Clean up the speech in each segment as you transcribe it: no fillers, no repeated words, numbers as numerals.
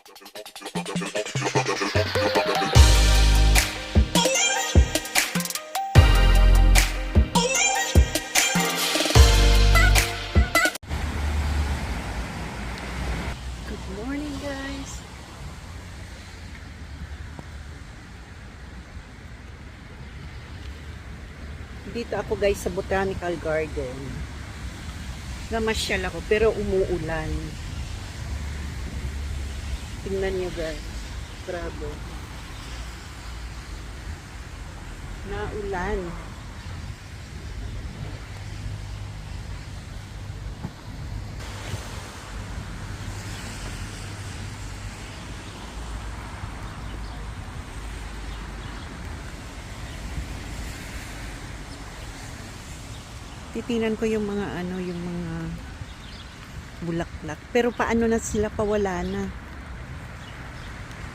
Good morning, guys. Dito ako guys sa Botanical Garden. Namasyal ako pero umuulan. Tingnan niyo guys. Grabe. Naulan. Titinan ko yung mga yung mga bulaklak. Pero paano na sila, pawala na.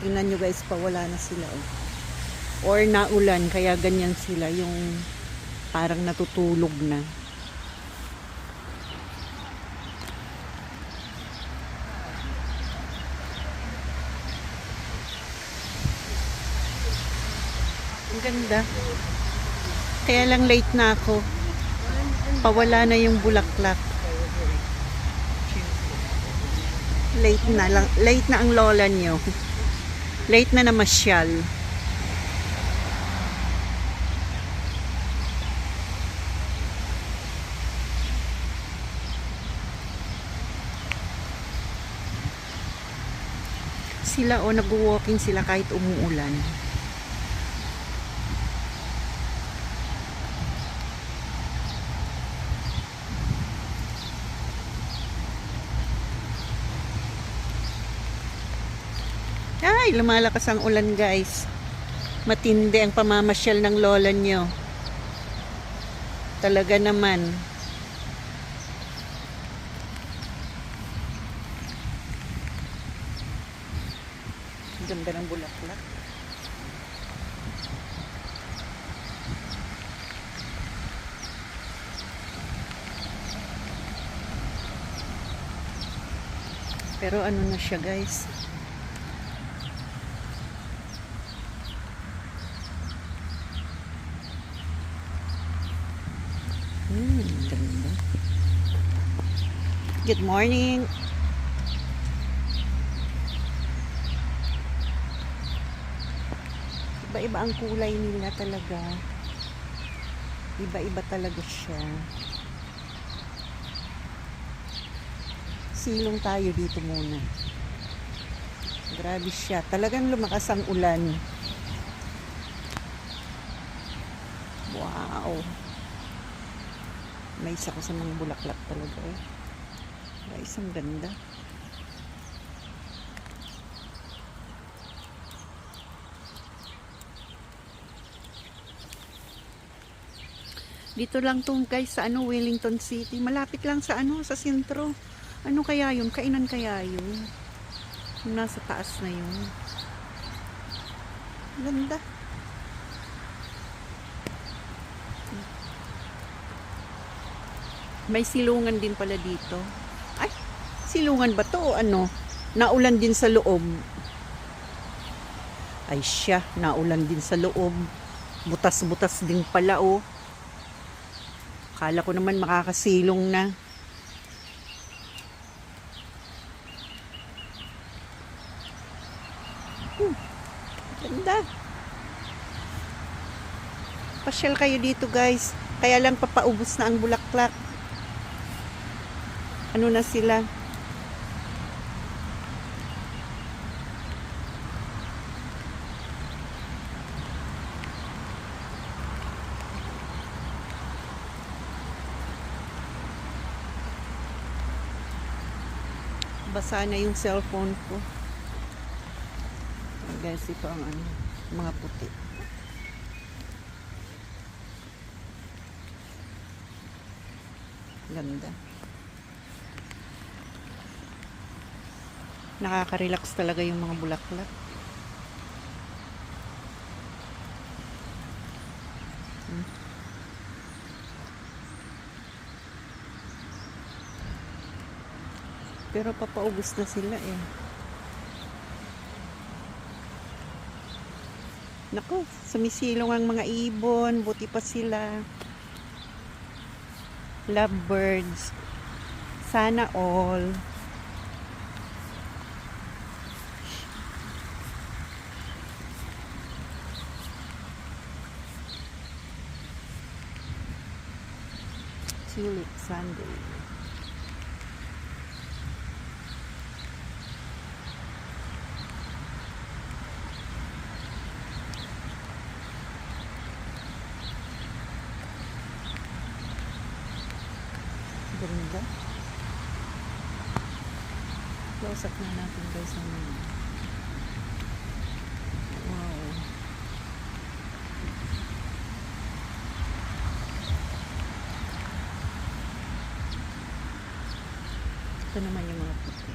Tingnan nyo guys, pawala na sila. Oh. Or naulan, kaya ganyan sila. Yung parang natutulog na. Ang ganda. Kaya lang late na ako. Pawala na yung bulaklak. Late na lang. Late na ang lola nyo. Late na namasyal. Sila nag-walking sila kahit umuulan. Ay, lumalakas ang ulan guys. Matindi ang pamamasyal ng lola nyo. Talaga naman. Ang ganda ng bulaklak. Pero ano na siya guys? Ganda. Good morning. Iba-iba ang kulay nila talaga. Iba-iba talaga siya. Silong tayo dito muna. Grabe siya. Talagang lumakas ang ulan. Wow. May isa ko sa mga bulaklak talaga eh. Guys, ang ganda. Dito lang to guys sa Wellington City. Malapit lang sa sa sentro. Ano kaya yun? Kainan kaya yun? Yung nasa taas na yun. Ganda. May silungan din pala dito. Ay, silungan ba to o ano? Naulan din sa loob. Ay siya, naulan din sa loob. Butas-butas din pala oh. Kala ko naman makakasilong na. Ganda. Pasyal kayo dito guys. Kaya lang papaubos na ang bulaklak. Ano na sila? Basa na yung cellphone ko. Guys, ito ang mga puti. Ganda. Nakaka-relax talaga yung mga bulaklak. Pero papaubos na sila eh. Naku, sumisilong ang mga ibon. Buti pa sila. Lovebirds. Sana all. Tulip Sunday. Ganda. Close up na natin guys naman. Wow. Ito naman yung mga puti.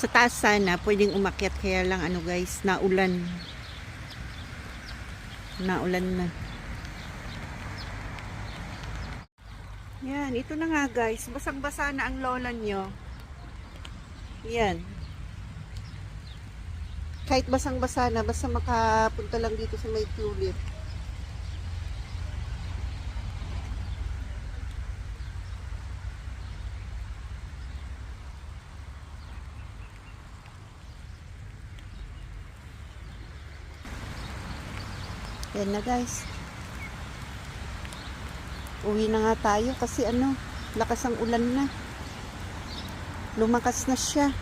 Sa taas sana, pwedeng umakyat, kaya lang ano guys, naulan. Naulan na. Yan, ito na nga guys. Basang-basa na ang lola nyo. Yan. Kahit basang-basa na, basta makapunta lang dito sa may tulip. Yan na guys. Uwi na nga tayo kasi ano, lakas ang ulan na. Lumakas na siya.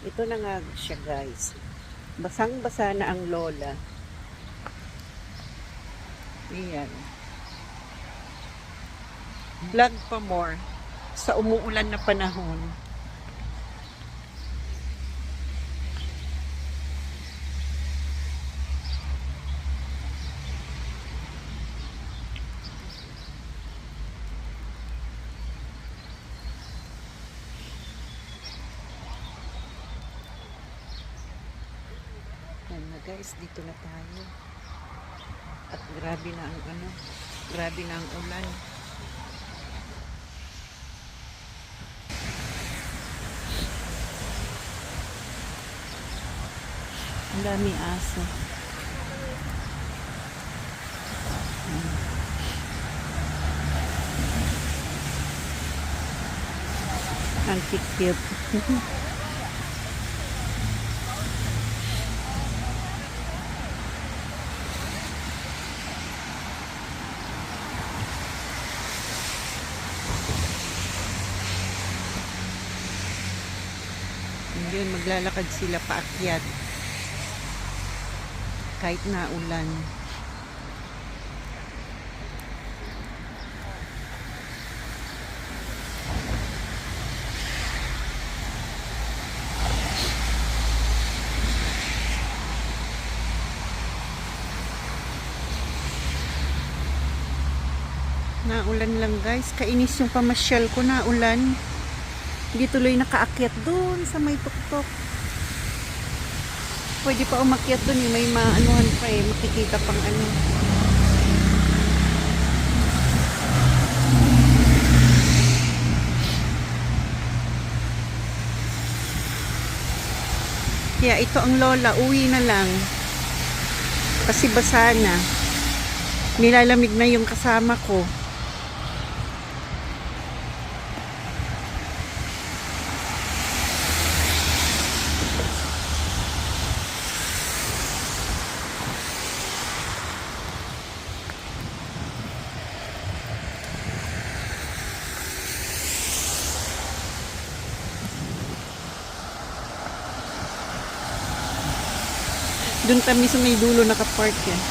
Ito na nga siya guys. Basang-basa na ang lola. Ayan. Vlog pa more sa umuulan na panahon. Yan na guys, dito na tayo. At grabe na ang ano, grabe na ang ulan. Ang dami aso. Ang cute. Yun, maglalakad sila paakyat kahit na ulan. Naulan lang guys, kainis yung pamasyal ko, naulan. Hindi tuloy nakaakyat doon sa may tuktok. Pwede pa umakyat doon eh. May maanuhan pa eh. Makikita pang ano. Kaya ito ang lola, uwi na lang. Kasi basa na. Nilalamig na yung kasama ko. Doon kami sa may dulo nakapark yan.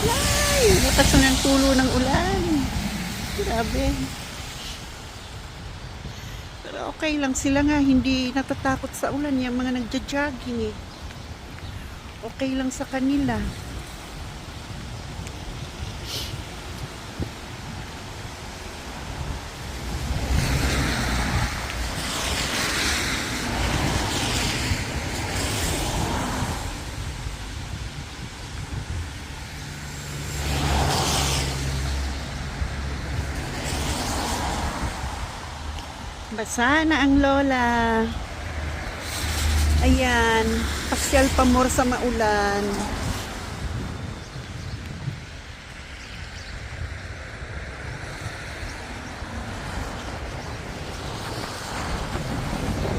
Ay, butas na ng tulo ng ulan. Grabe. Pero okay lang sila nga, hindi natatakot sa ulan. Yung mga nagja-jogging eh. Okay lang sa kanila. Basa na ang lola. Ayan, pasyal pa more sa maulan.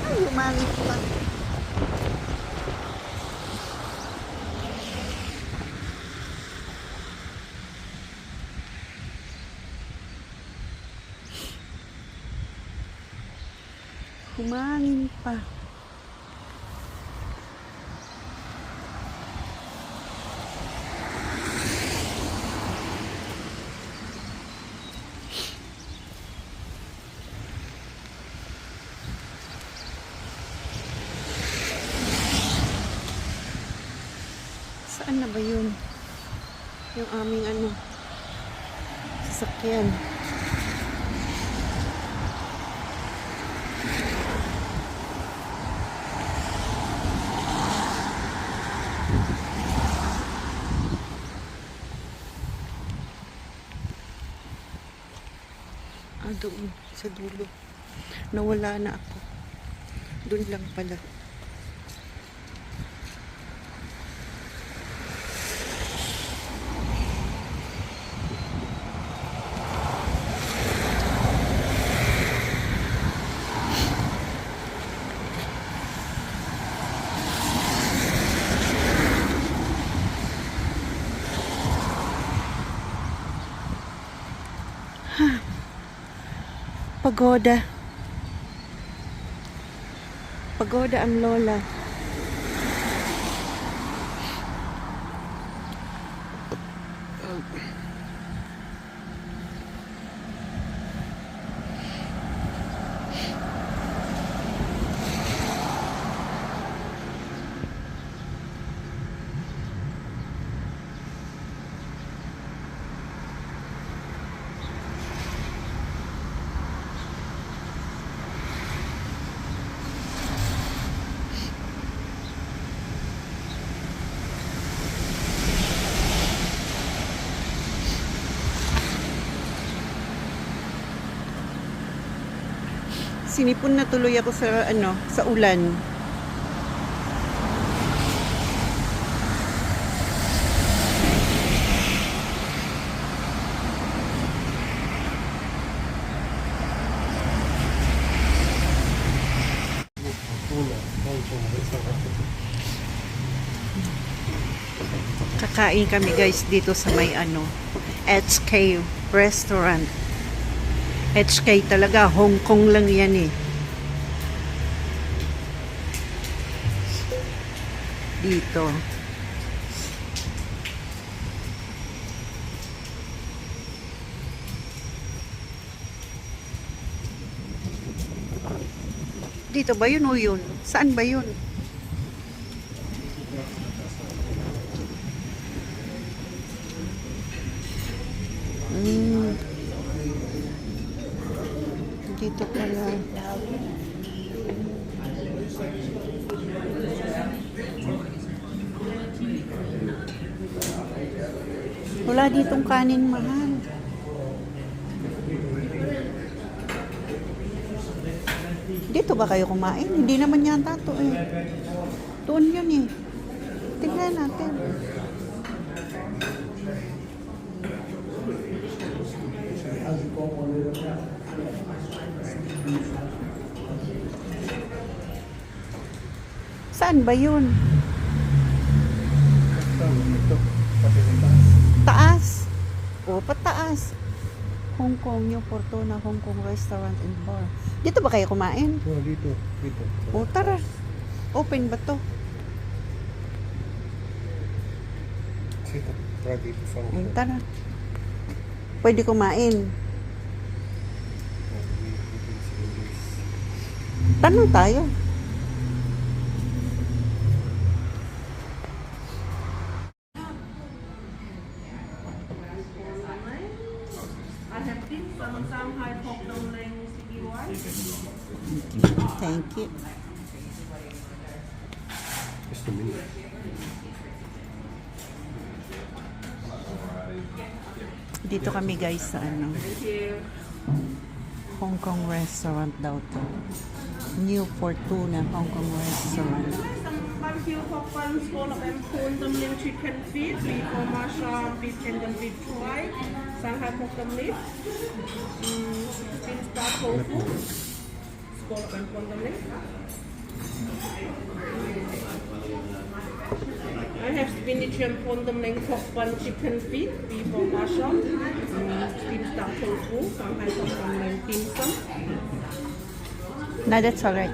Ay, umangit pa. Humangin pa. Saan na ba yun? Yung aming sasakyan. Doon sa dulo. Nawala na ako. Doon lang pala. Pagoda. Pagoda ang lola. Sinipon na tuloy ako sa sa ulan. Kakain kami guys dito sa may HK restaurant. HK talaga, Hong Kong lang yan eh. Dito. Dito ba yun o yun? Saan ba yun? Dito pala. Wala ditong kanin mahal. Dito ba kayo kumain? Hindi naman yata to eh. Doon yun eh. Tignan natin. Saan ba yun? Taas. O, pataas. Hong Kong, New Fortuna, Hong Kong Restaurant and Bar. Dito ba kayo kumain? Oh, dito. O, tara. Open ba to? Dito. Tara dito function. Tara. Pwede kumain. Tanong tayo. I have dim sum, Shanghai pork dumpling, sticky rice. Thank you. Just a minute. Dito kami guys sa ano, Thank you. Hong Kong restaurant daw to. New Fortuna Hong Kong restaurant. Some barbecue pork buns, scallop and prawn dumpling, chicken feet, beef or mushroom, beef tendon, beef fry, Shanghai pork dumpling, beef star tofu, scallop and prawn dumpling. I have spinach and prawn dumpling, pork bun, chicken feet, beef or mushroom, beef star tofu, Shanghai pork dumpling, dim sum. No, that's alright.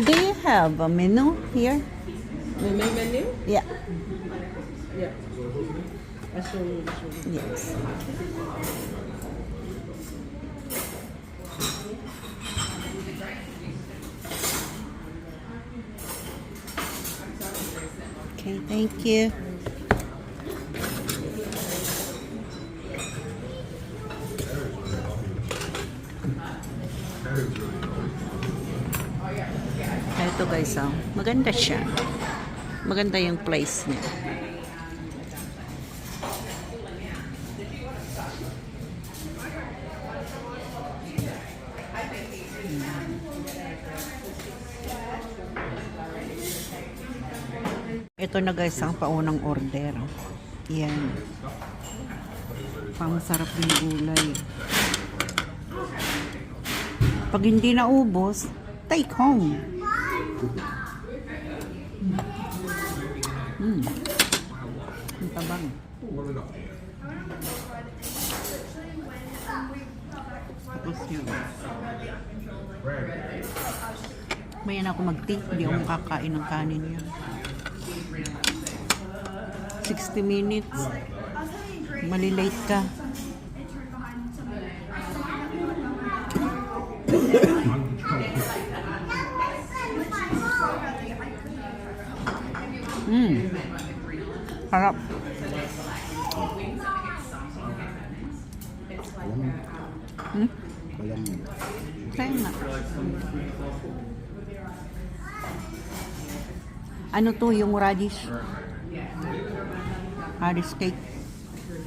Do you have a menu here? The main menu? Yeah. Yeah. I show you. Yes. Okay, thank you. Ito guys, oh. Maganda siya. Maganda yung place niya. Ito na guys ang paunang order. Yan. Pamasarap yung gulay. Pag hindi naubos, take home. Ang tabang. Tapos yun. Mayan ako mag-tea. Hindi ako makakain ng kanin yun. 60 minutes. Malilate ka. Harap. Malam. Kaya nga. Ano to, yung radish? Radish cake?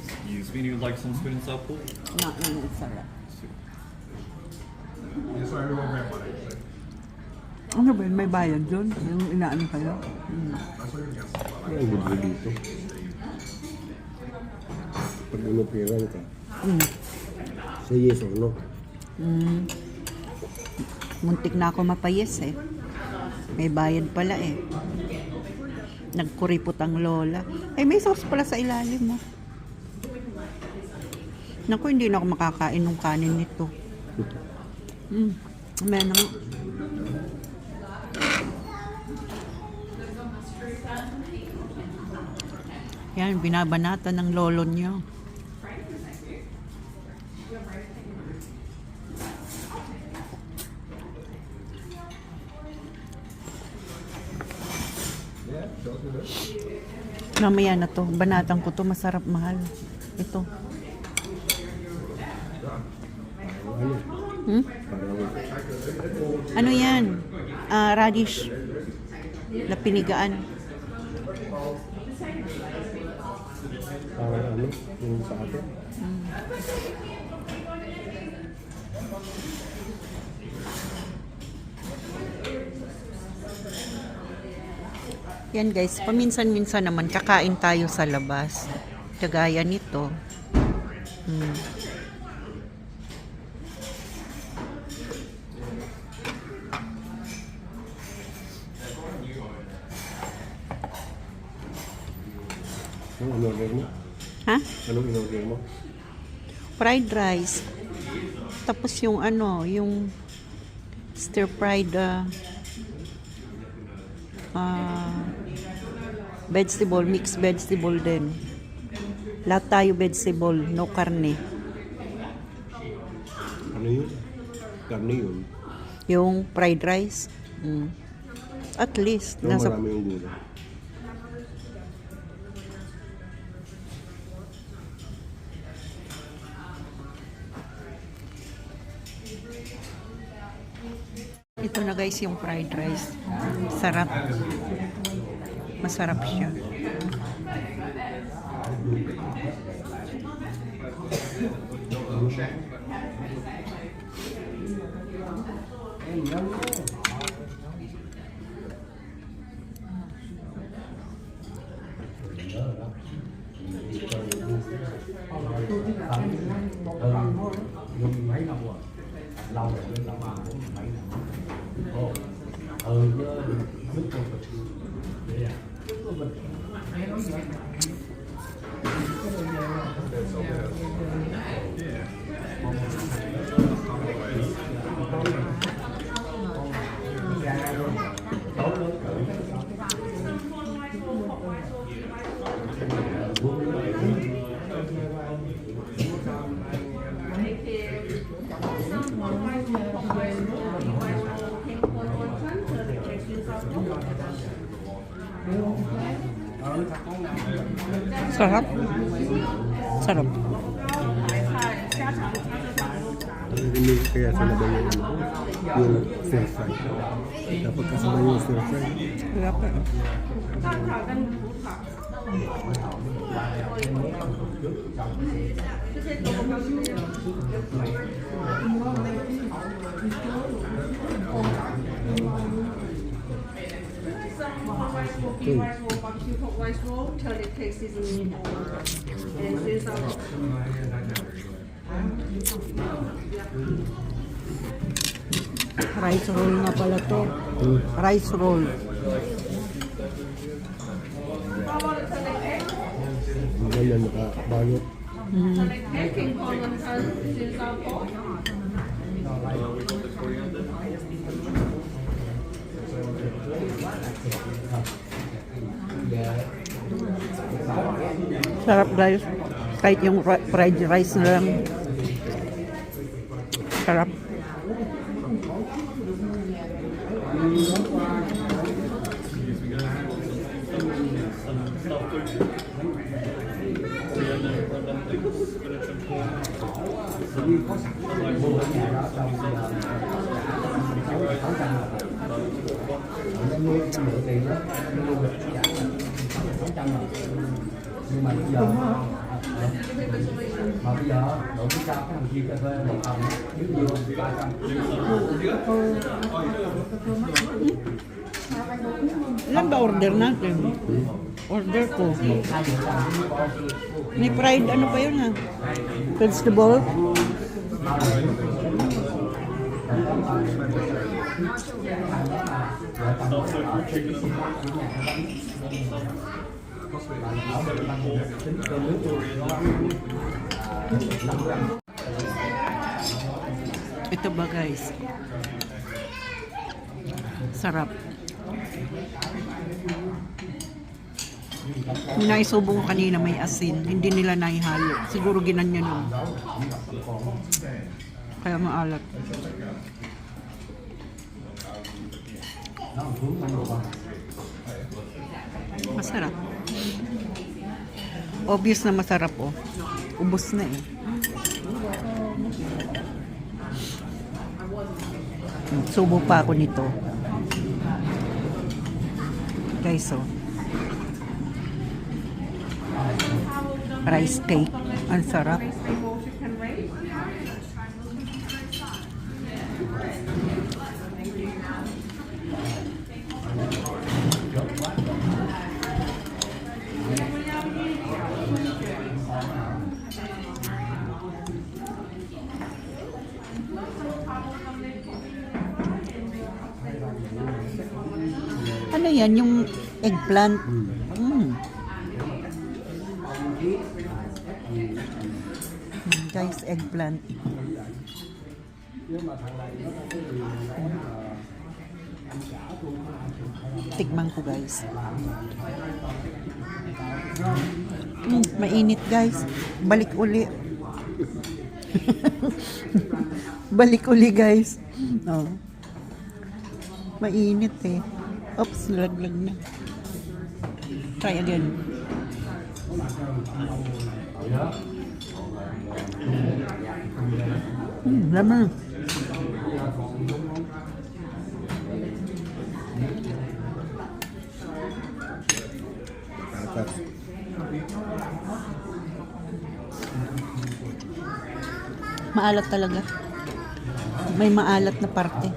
Excuse me, you'd like some sweet and sour pork? No, it's alright. Ano ba yun? May bayad dun? Yung inaano kayo? Ay, libre dito. Pag inupiran ka, say yes or no. Muntik na ako mapayes eh. May bayad pala eh. Nagkuripot ang lola. Eh, may sauce pala sa ilalim mo. Naku, hindi na ako makakain ng kanin nito. Amen na nga. Yan, binabanata ng lolo niyo. Mamaya na to. Banatan ko to. Masarap, mahal. Ito. Ano yan? Radish. Na pinigaan. Parang ano, yung sa atin. Yan guys, paminsan-minsan naman kakain tayo sa labas. Kagaya nito. Anong in-order mo? Ha? Anong in-order mo? Fried rice. Tapos yung ano, yung stir fried vegetable, mixed vegetable din. Lahat tayo vegetable, no karne. Ano yun? Karne yun. Yung fried rice. At least, Pero nasa marami yung gulay. ito na guys yung fried rice. Sarap. Masarap siya. Sarap. Sarap. Kaya sinabay yung ano, yung stir fry. Dapat kasabay yung stir fry. Sarap. Barbecue pork rice roll, turtle cake seasoning, and this Rice roll nga pala to. Rice roll. Ganyan nakabalot. King Kong and Sesame pork. Sarap guys. Kahit yung fried rice na lang. Sarap. Nhưng mà bây giờ đổi cái cao cái thằng kia cà phê một phòng biết nhiêu 300. Ilan ba order natin? Order ko. May fried, ano pa yun ha? Vegetable. Ito ba guys? Sarap. Yung naisubo ko kanina may asin, hindi nila naihalo. Siguro ginanyan yun. Kaya maalat. Masarap. Obvious na masarap oh. Ubos na eh. Subo pa ako nito. Guys oh. Rice cake. Ang sarap. Ano yan? Yung eggplant? Guys, eggplant. Tikman ko guys. Mainit guys. Balik uli. Balik uli guys. Oh. Mainit eh. Oops, laglag na. Try again. Laman. Atas. Maalat talaga. May maalat na parte.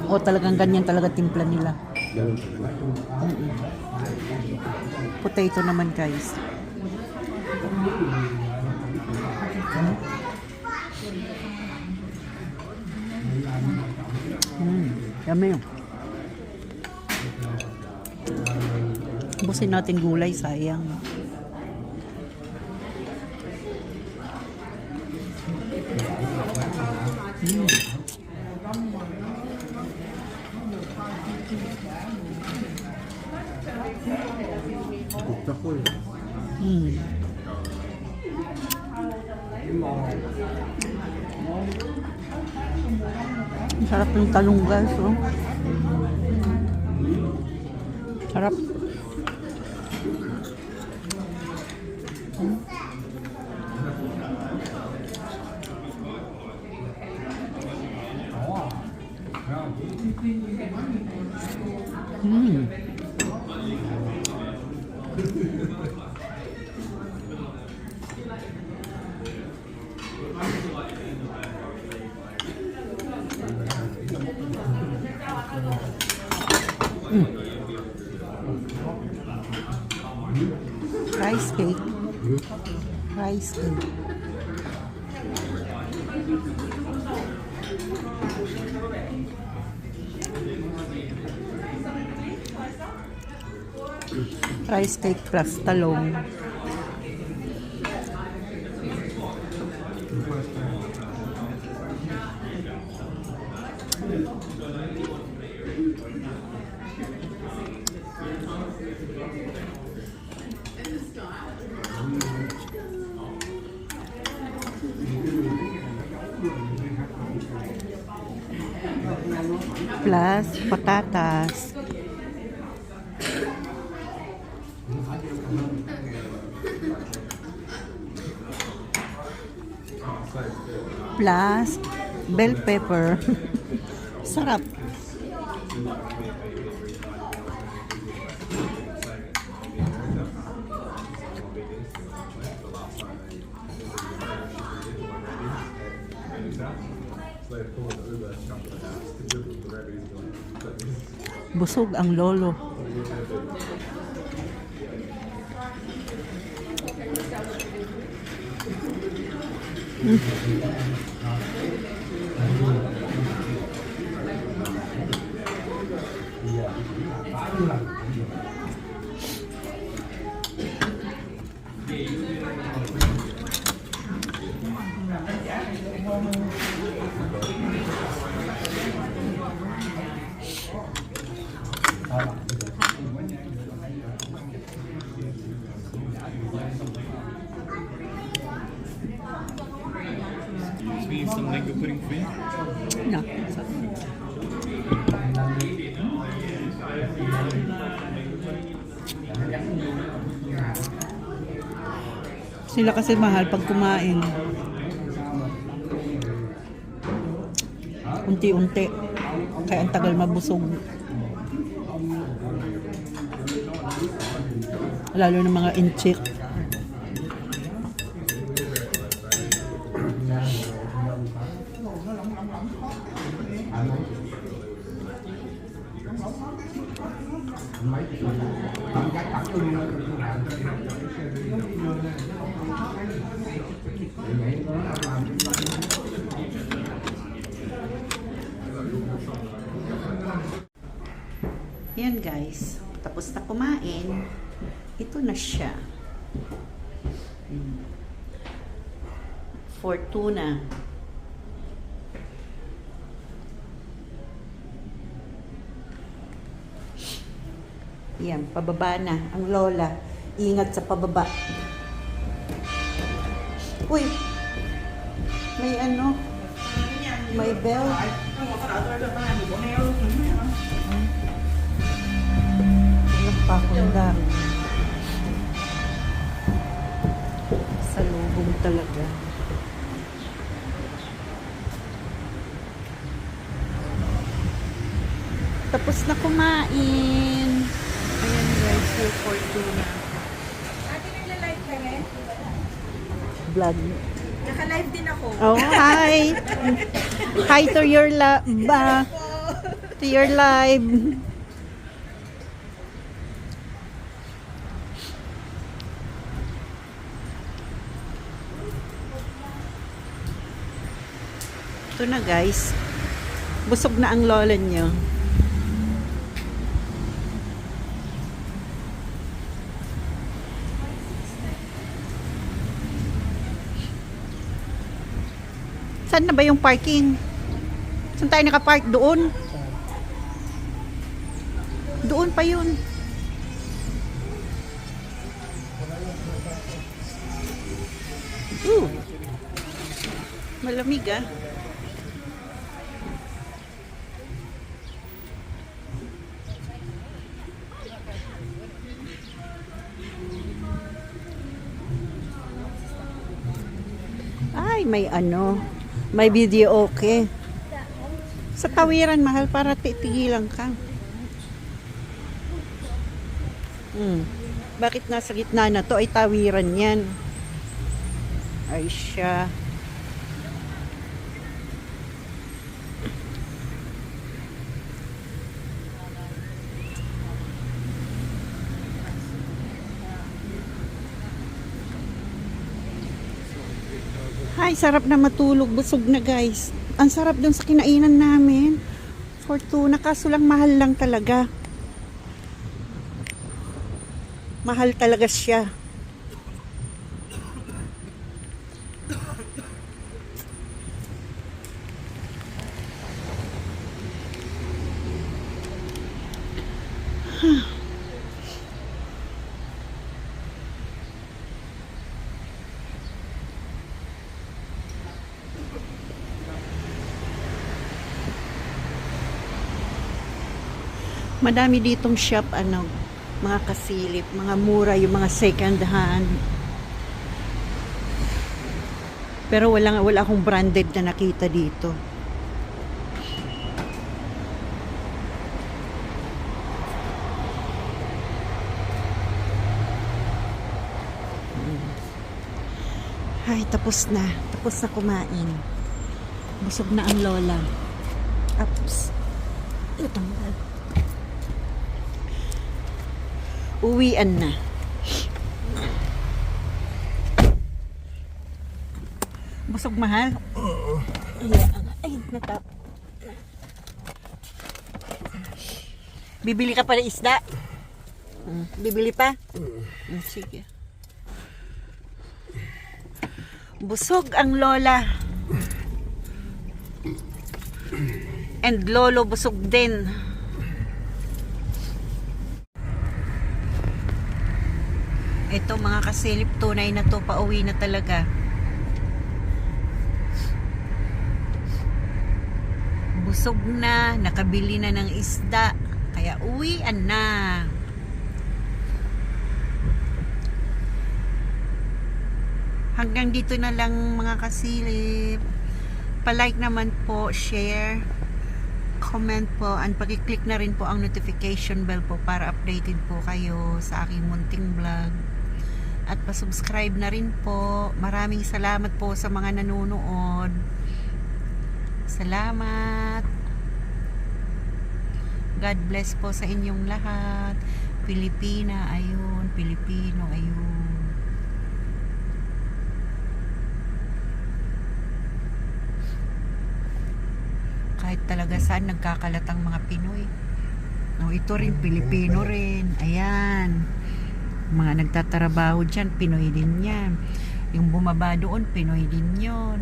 O talagang ganyan talaga timpla nila. Ganun talaga. Potato naman guys. Yummy. Busin natin gulay, sayang. Gusto ko eh. Ang sarap ng talong guys, oh. Sarap. Rice cake. Rice cake. Rice cake plus talong. Plus patatas. Plus bell pepper. Sarap. Busog ang lolo. Excuse me, some mango pudding for you. No. Sila kasi mahal pag kumain. Unti-unti. Kaya ang tagal mabusog. Lalo ng mga inchik. mấy tầm cái tập trung nó Yan guys, tapos na kumain. Ito na siya. Fortuna. Yan, pababa na ang lola. Ingat sa pababa. Uy! May ano? May bell. Walang pakundang. Sa lubong talaga. Tapos na kumain. Ayan guys, yung Fortuna. Ate, nagla-live ka rin? Vlog. Naka-live din ako. Oh, hi! Hi to your to your live. Ito na guys. Busog na ang lola nyo. Saan na ba yung parking? Saan tayo nakapark? Doon? Doon pa yun. Malamig ah. Ay, may ano. May video okay. Sa tawiran, mahal, para titigilan ka. Bakit nasa gitna na to? Ay tawiran yan. Ay siya. Ay, sarap na matulog. Busog na guys. Ang sarap dun sa kinainan namin. Fortuna, kaso lang mahal lang talaga. Mahal talaga siya. Madami ditong shop, ano, mga kasilip, mga mura, yung mga second hand. Pero wala akong branded na nakita dito. Ay, tapos na. Tapos na kumain. Busog na ang lola. Ups. Ito. Uwian na. Busog, mahal? Ay, natap. Bibili ka pa ng isda? Bibili pa? Sige. Busog ang lola. And lolo busog din. Ito mga kasilip, tunay na to, pauwi na talaga. Busog na, nakabili na ng isda, kaya uwian na. Hanggang dito na lang mga kasilip. Pa-like naman po, share, comment po, and pag-click na rin po ang notification bell po para updated po kayo sa aking munting vlog. At pa-subscribe na rin po. Maraming salamat po sa mga nanonood. Salamat. God bless po sa inyong lahat. Pilipina, ayun. Pilipino, ayun. Kahit talaga saan nagkakalat ang mga Pinoy. Oh, ito rin, Pilipino rin. Ayan. Mga nagtatrabaho dyan, Pinoy din yan. Yung bumaba doon, Pinoy din yon.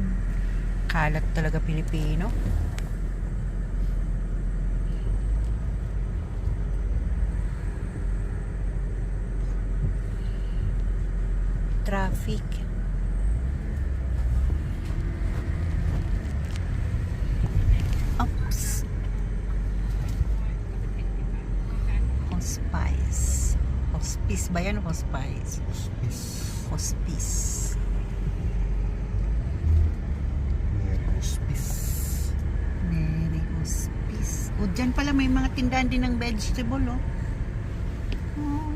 Kalat talaga Pilipino. Traffic. Oops. Hospice. Hospice ba yan? Hospice. Hospice. Mary Hospice. O, dyan pala may mga tindahan din ng vegetable, oh. Oh.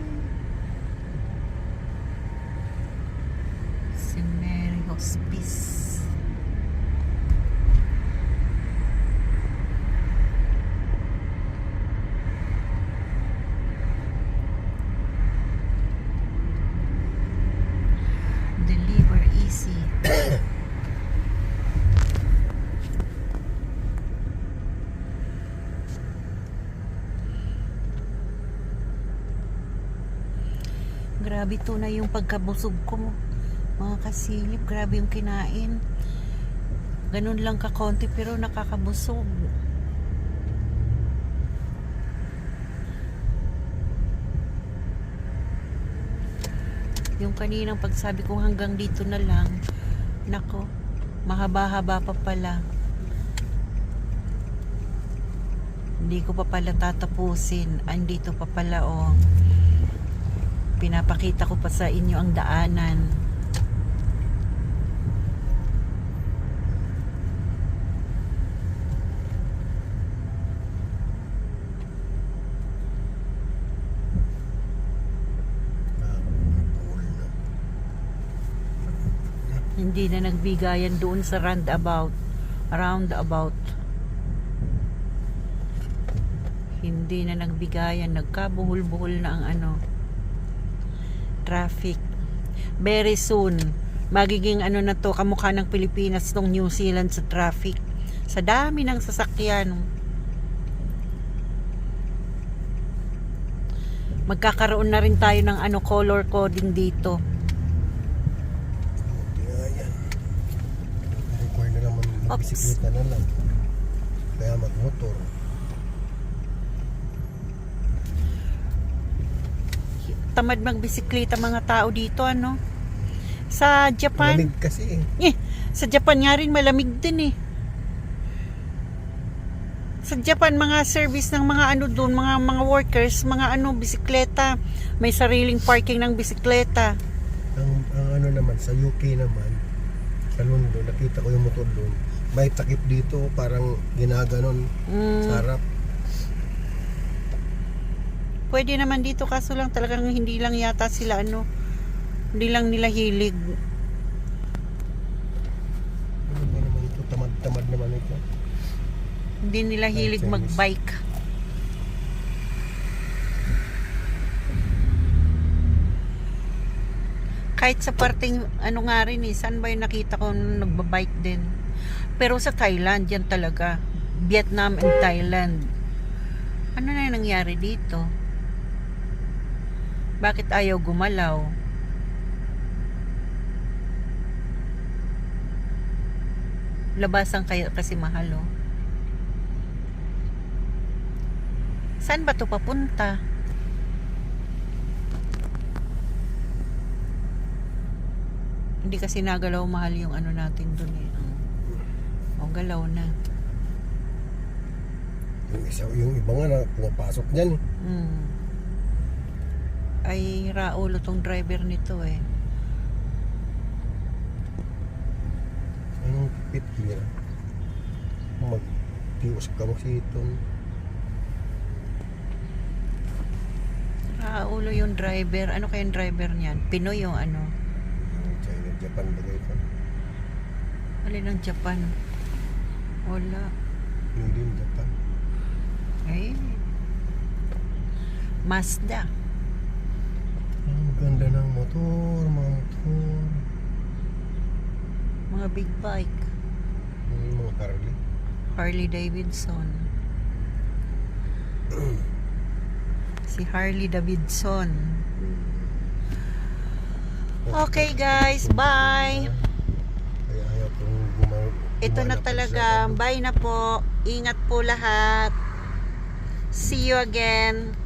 Si Mary Hospice. Deliver easy. Grabe to na yung pagkabusog ko, mga kasilip. Grabe yung kinain. Ganun lang kakonti pero nakakabusog. Yung kaninang pagsabi ko hanggang dito na lang, nako, mahaba-haba pa pala. Hindi ko pa pala tatapusin. Andito pa pala, oh. Pinapakita ko pa sa inyo ang daanan. Hindi na nagbigayan doon sa roundabout. Hindi na nagbigayan. Nagkabuhol-buhol na ang ano, traffic. Very soon magiging ano na to, kamukha ng Pilipinas tong New Zealand sa traffic, sa dami ng sasakyan. Magkakaroon na rin tayo ng ano, color coding dito. Require na naman magbisikleta na lang. Kaya magmotor. Tamad magbisikleta mga tao dito, ano. Sa Japan, Malamig kasi eh. sa Japan nga rin malamig din eh. Sa Japan, mga service ng mga ano doon, mga workers, mga ano, bisikleta. May sariling parking ng bisikleta. Ang ano naman, sa UK naman, sa London, nakita ko yung motor doon. May takip dito, parang ginaganon sa harap. Pwede naman dito, kaso lang talagang hindi lang yata sila ano, hindi lang nila hilig. Ano ba naman ito? Tamad-tamad naman ito. Hindi nila hilig magbike. Kahit sa parting ano nga rin eh, saan ba yung nakita ko nung nagbabike din. Pero sa Thailand, yan talaga. Vietnam and Thailand. Ano na yung nangyari dito? Bakit ayaw gumalaw? Labasan kayo kasi mahal, oh. Saan ba to papunta? Hindi kasi nagalaw, mahal yung ano natin dun eh. O, galaw na. Yung iba nga na pumapasok dyan. Ay, raulo tong driver nito eh. Anong pit nila? Mag-tiwas ka magsitong. Raulo yung driver. Ano kayang driver niyan? Pinoy yung ano? China, Japan bagay ka. Alin ang Japan? Wala. Hindi din Japan. Ay, Mazda. Ang ganda ng motor, mga motor. Mga big bike. Mga Harley. Harley Davidson. Si Harley Davidson. Okay guys, bye. Kaya ayaw kong Ito na talaga. Bye na po. Ingat po lahat. See you again.